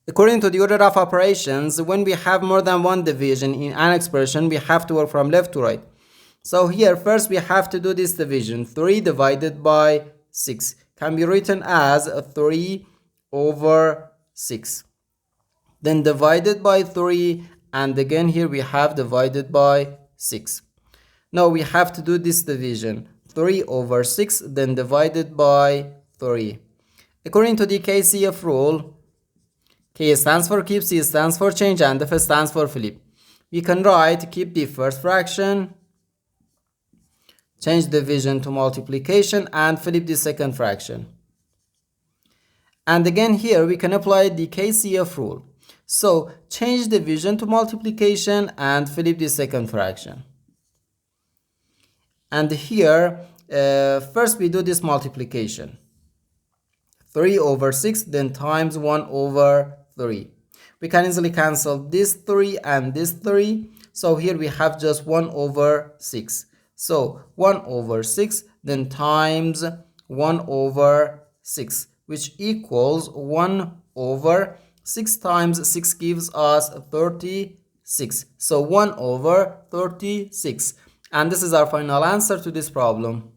According to the order of operations, when we have more than one division in an expression, we have to work from left to right. So here, first we have to do this division. 3 divided by 6 can be written as 3 over 6. Then divided by 3, and again here we have divided by 6. Now we have to do this division. 3 over 6, then divided by 3. According to the KCF rule, K stands for keep, C stands for change, and F stands for flip. We can write keep the first fraction, change division to multiplication, and flip the second fraction. And again here we can apply the KCF rule. So change division to multiplication and flip the second fraction. And here first we do this multiplication. 3 over 6, then times 1 over 3. We can easily cancel this 3 and this 3. So here we have just 1 over 6. So 1 over 6, then times 1 over 6, which equals 1 over 6 times 6 gives us 36. So 1 over 36. And this is our final answer to this problem.